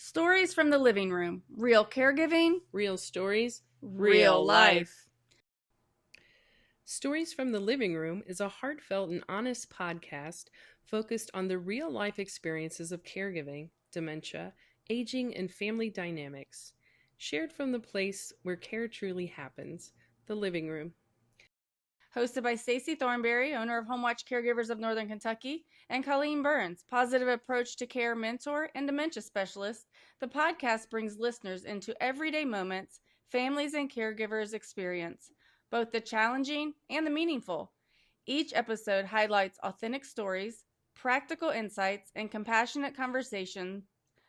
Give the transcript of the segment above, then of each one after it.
Stories from the living room. Real caregiving. Real stories. Real life. Stories from the Living Room is a heartfelt and honest podcast focused on the real life experiences of caregiving, dementia, aging, and family dynamics. Shared from the place where care truly happens, the living room. Hosted by Stacey Thornberry, owner of HomeWatch CareGivers of Northern Kentucky, and Colleen Burns, positive approach to care mentor and dementia specialist, the podcast brings listeners into everyday moments families and caregivers experience, both the challenging and the meaningful. Each episode highlights authentic stories, practical insights, and compassionate conversations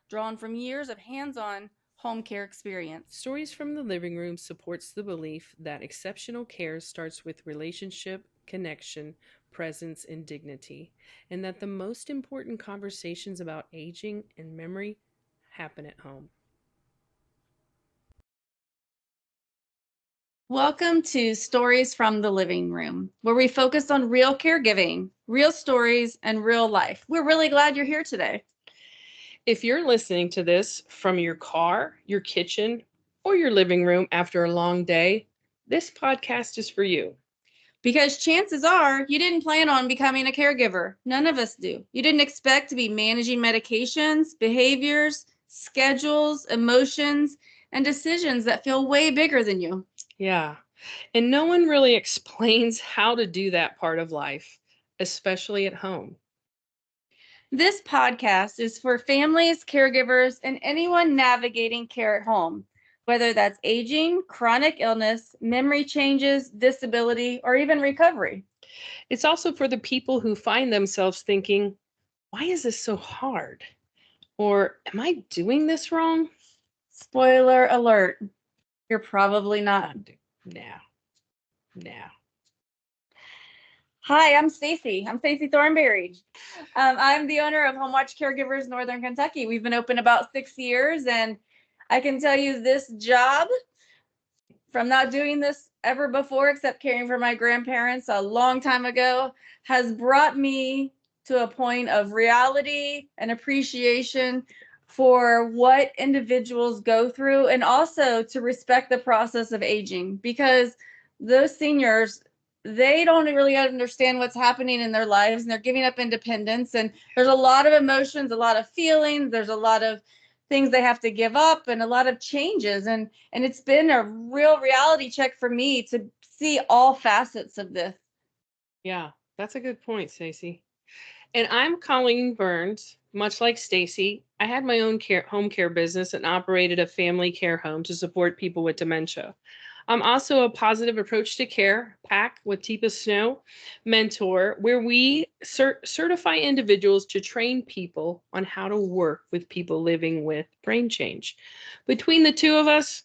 drawn from years of hands-on home care experience. Stories from the Living Room supports the belief that exceptional care starts with relationship, connection, presence, and dignity, and that the most important conversations about aging and memory happen at home. Welcome to Stories from the Living Room, where we focus on real caregiving, real stories, and real life. We're really glad you're here today. If you're listening to this from your car, your kitchen, or your living room after a long day, this podcast is for you. Because chances are you didn't plan on becoming a caregiver. None of us do. You didn't expect to be managing medications, behaviors, schedules, emotions, and decisions that feel way bigger than you. Yeah. And no one really explains how to do that part of life, especially at home. This podcast is for families, caregivers, and anyone navigating care at home, whether that's aging, chronic illness, memory changes, disability, or even recovery. It's also for the people who find themselves thinking, why is this so hard? Or am I doing this wrong? Spoiler alert, you're probably not. No. Hi, I'm Stacey. I'm Stacey Thornberry. I'm the owner of HomeWatch CareGivers Northern Kentucky. We've been open about 6 years, and I can tell you this job, from not doing this ever before except caring for my grandparents a long time ago, has brought me to a point of reality and appreciation for what individuals go through, and also to respect the process of aging, because those seniors, they don't really understand what's happening in their lives, and they're giving up independence, and there's a lot of emotions, a lot of feelings, there's a lot of things they have to give up, and a lot of changes, and it's been a real reality check for me to see all facets of this. Yeah, that's a good point, Stacey. And I'm Colleen Burns. Much like Stacey, I had my own home care business and operated a family care home to support people with dementia. I'm also a positive approach to care, PAC with Tipa Snow mentor, where we certify individuals to train people on how to work with people living with brain change. Between the two of us,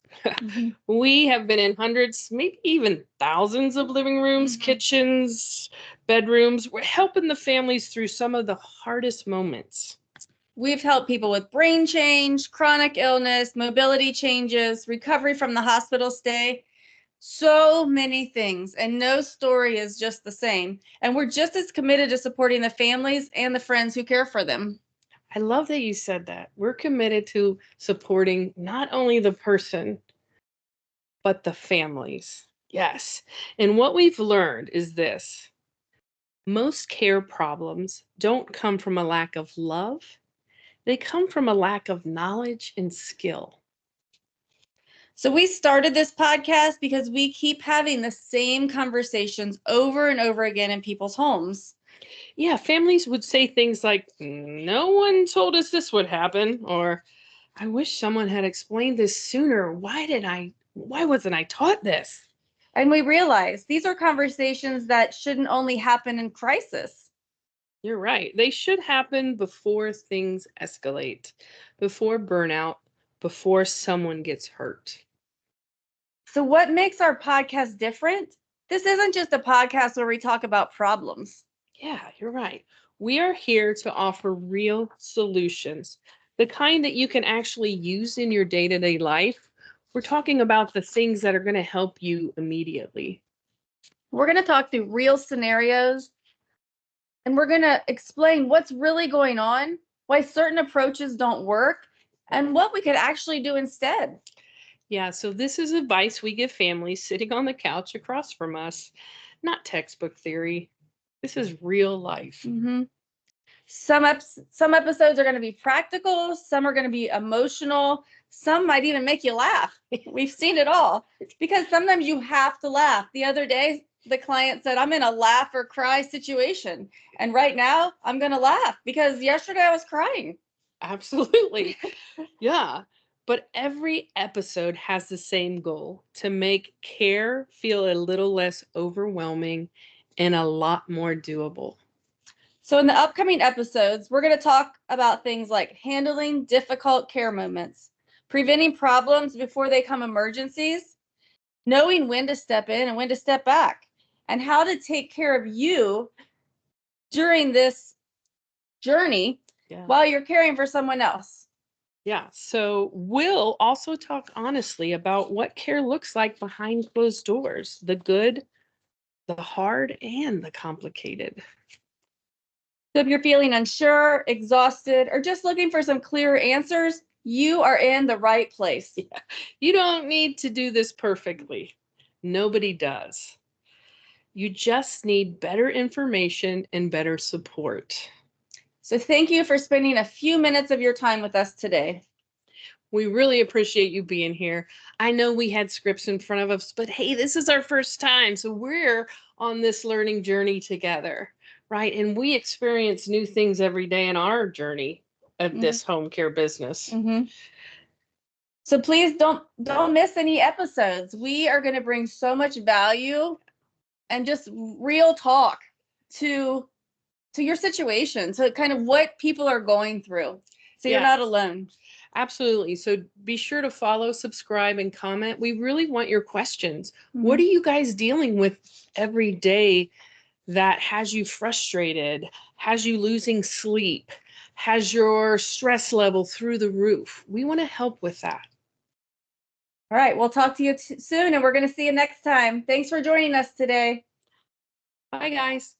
we have been in hundreds, maybe even thousands of living rooms, kitchens, bedrooms. We're helping the families through some of the hardest moments. We've helped people with brain change, chronic illness, mobility changes, recovery from the hospital stay, so many things, and no story is just the same. And we're just as committed to supporting the families and the friends who care for them. I love that you said that. We're committed to supporting not only the person, but the families. Yes. And what we've learned is this: most care problems don't come from a lack of love, they come from a lack of knowledge and skill. So we started this podcast because we keep having the same conversations over and over again in people's homes. Yeah, families would say things like, no one told us this would happen, or I wish someone had explained this sooner. Why wasn't I taught this? And we realize these are conversations that shouldn't only happen in crisis. You're right. They should happen before things escalate, before burnout, before someone gets hurt. So what makes our podcast different? This isn't just a podcast where we talk about problems. Yeah, you're right. We are here to offer real solutions, the kind that you can actually use in your day-to-day life. We're talking about the things that are going to help you immediately. We're going to talk through real scenarios, and we're going to explain what's really going on, why certain approaches don't work, and what we could actually do instead. Yeah, so this is advice we give families sitting on the couch across from us, not textbook theory. This is real life. Mm-hmm. Some episodes are going to be practical, some are going to be emotional, some might even make you laugh. We've seen it all, because sometimes you have to laugh. The other day, the client said, I'm in a laugh or cry situation. And right now, I'm going to laugh because yesterday I was crying. Absolutely. Yeah. But every episode has the same goal: to make care feel a little less overwhelming and a lot more doable. So in the upcoming episodes, we're going to talk about things like handling difficult care moments, preventing problems before they become emergencies, knowing when to step in and when to step back, and how to take care of you during this journey while you're caring for someone else. Yeah. So we'll also talk honestly about what care looks like behind closed doors: the good, the hard, and the complicated. So if you're feeling unsure, exhausted, or just looking for some clearer answers, you are in the right place. Yeah. You don't need to do this perfectly. Nobody does. You just need better information and better support. So thank you for spending a few minutes of your time with us today. We really appreciate you being here. I know we had scripts in front of us, but hey, this is our first time. So we're on this learning journey together, right? And we experience new things every day in our journey of this home care business. Mm-hmm. So please don't miss any episodes. We are going to bring so much value and just real talk to your situation, to kind of what people are going through. So you're not alone. Absolutely. So be sure to follow, subscribe, and comment. We really want your questions. What are you guys dealing with every day that has you frustrated, has you losing sleep, has your stress level through the roof? We want to help with that. All right. We'll talk to you soon, and we're going to see you next time. Thanks for joining us today. Bye, guys.